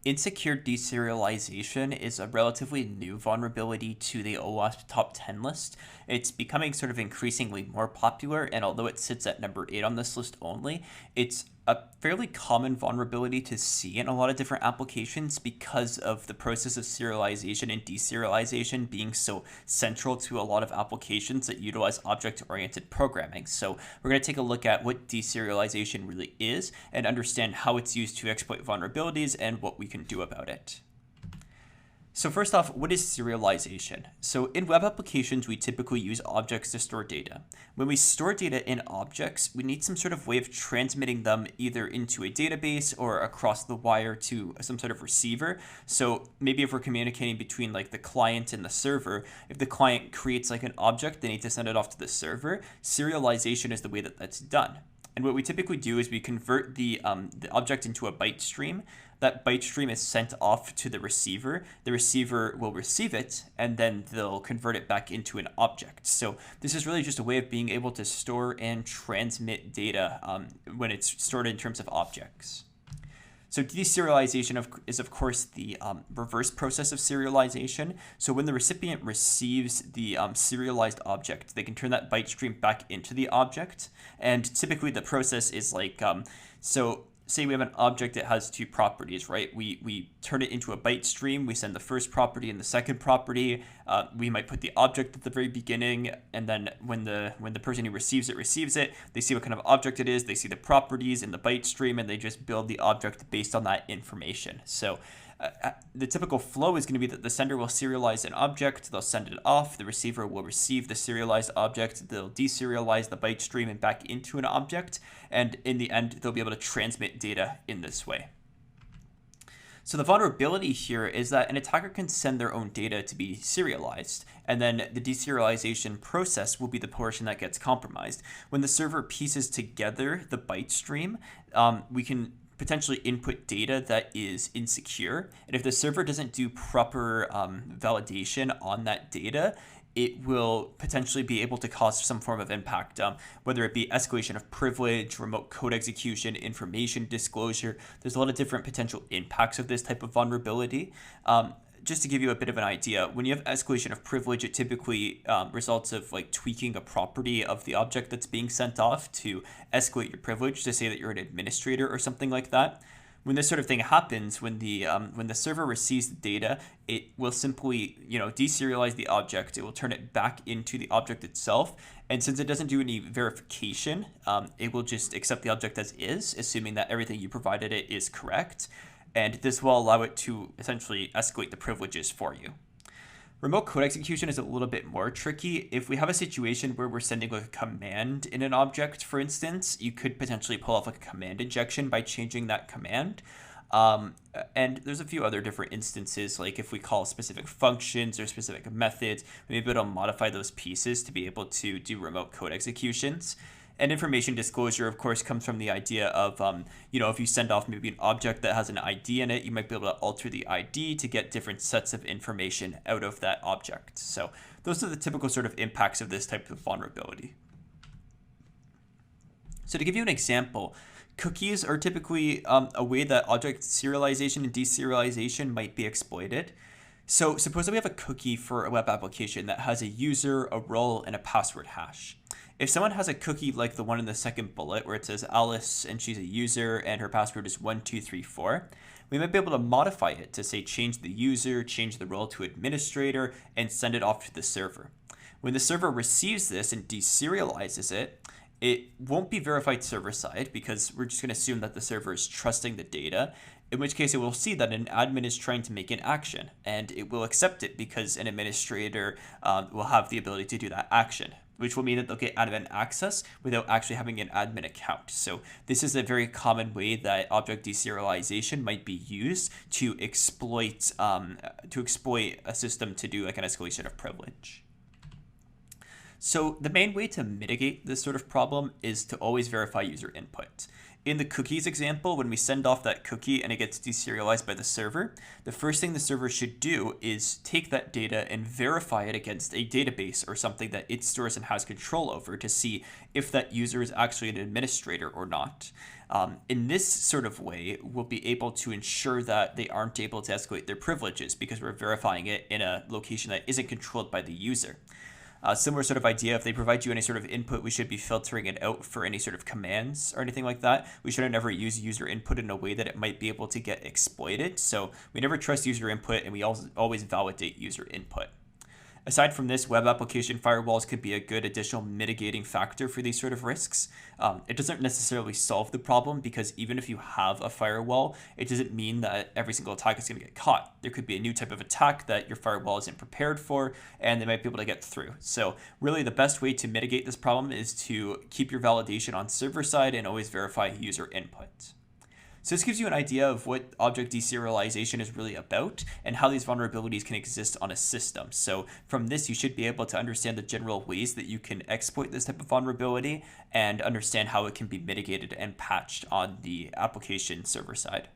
Insecure deserialization is a relatively new vulnerability to the OWASP top 10 list. It's becoming sort of increasingly more popular, and although it sits at number 8 on this list only, it's a fairly common vulnerability to see in a lot of different applications because of the process of serialization and deserialization being so central to a lot of applications that utilize object-oriented programming. So we're going to take a look at what deserialization really is and understand how it's used to exploit vulnerabilities and what we can do about it. So first off, what is serialization? So in web applications, we typically use objects to store data. When we store data in objects, we need some sort of way of transmitting them either into a database or across the wire to some sort of receiver. So maybe if we're communicating between like the client and the server, if the client creates like an object, they need to send it off to the server. Serialization is the way that that's done. And what we typically do is we convert the object into a byte stream. That byte stream is sent off to the receiver. The receiver will receive it, and then they'll convert it back into an object. So this is really just a way of being able to store and transmit data when it's stored in terms of objects. So deserialization is, of course, the reverse process of serialization. So when the recipient receives the serialized object, they can turn that byte stream back into the object. And typically the process is like, so say we have an object that has two properties, right? We turn it into a byte stream. We send the first property and the second property. We might put the object at the very beginning, and then when the person who receives it, they see what kind of object it is. They see the properties in the byte stream, and they just build the object based on that information. So the typical flow is going to be that the sender will serialize an object, they'll send it off, the receiver will receive the serialized object, they'll deserialize the byte stream and back into an object, and in the end, they'll be able to transmit data in this way. So the vulnerability here is that an attacker can send their own data to be serialized, and then the deserialization process will be the portion that gets compromised. When the server pieces together the byte stream, we can potentially input data that is insecure. And if the server doesn't do proper validation on that data, it will potentially be able to cause some form of impact, whether it be escalation of privilege, remote code execution, information disclosure. There's a lot of different potential impacts of this type of vulnerability. Just to give you a bit of an idea, when you have escalation of privilege, it typically results of like tweaking a property of the object that's being sent off to escalate your privilege to say that you're an administrator or something like that. When this sort of thing happens, when the server receives the data, it will simply deserialize the object. It will turn it back into the object itself, and since it doesn't do any verification, it will just accept the object as is, assuming that everything you provided it is correct. And this will allow it to essentially escalate the privileges for you. Remote code execution is a little bit more tricky. If we have a situation where we're sending like a command in an object, for instance, you could potentially pull off like a command injection by changing that command. And there's a few other different instances, like if we call specific functions or specific methods, we may be able to modify those pieces to be able to do remote code executions. And information disclosure, of course, comes from the idea of, if you send off maybe an object that has an ID in it, you might be able to alter the ID to get different sets of information out of that object. So those are the typical sort of impacts of this type of vulnerability. So to give you an example, cookies are typically a way that object serialization and deserialization might be exploited. So suppose that we have a cookie for a web application that has a user, a role, and a password hash. If someone has a cookie like the one in the second bullet where it says Alice and she's a user and her password is 1234, we might be able to modify it to say change the user, change the role to administrator, and send it off to the server. When the server receives this and deserializes it, it won't be verified server-side because we're just going to assume that the server is trusting the data, in which case it will see that an admin is trying to make an action, and it will accept it because an administrator will have the ability to do that action, which will mean that they'll get admin access without actually having an admin account. So this is a very common way that object deserialization might be used to exploit a system to do like an escalation of privilege. So the main way to mitigate this sort of problem is to always verify user input. In the cookies example, when we send off that cookie and it gets deserialized by the server, the first thing the server should do is take that data and verify it against a database or something that it stores and has control over to see if that user is actually an administrator or not. In this sort of way, we'll be able to ensure that they aren't able to escalate their privileges because we're verifying it in a location that isn't controlled by the user. Similar sort of idea, if they provide you any sort of input, we should be filtering it out for any sort of commands or anything like that. We shouldn't ever use user input in a way that it might be able to get exploited. So we never trust user input, and we always validate user input. Aside from this, web application firewalls could be a good additional mitigating factor for these sort of risks. It doesn't necessarily solve the problem because even if you have a firewall, it doesn't mean that every single attack is going to get caught. There could be a new type of attack that your firewall isn't prepared for, and they might be able to get through. So really the best way to mitigate this problem is to keep your validation on server side and always verify user input. So this gives you an idea of what object deserialization is really about and how these vulnerabilities can exist on a system. So from this, you should be able to understand the general ways that you can exploit this type of vulnerability and understand how it can be mitigated and patched on the application server side.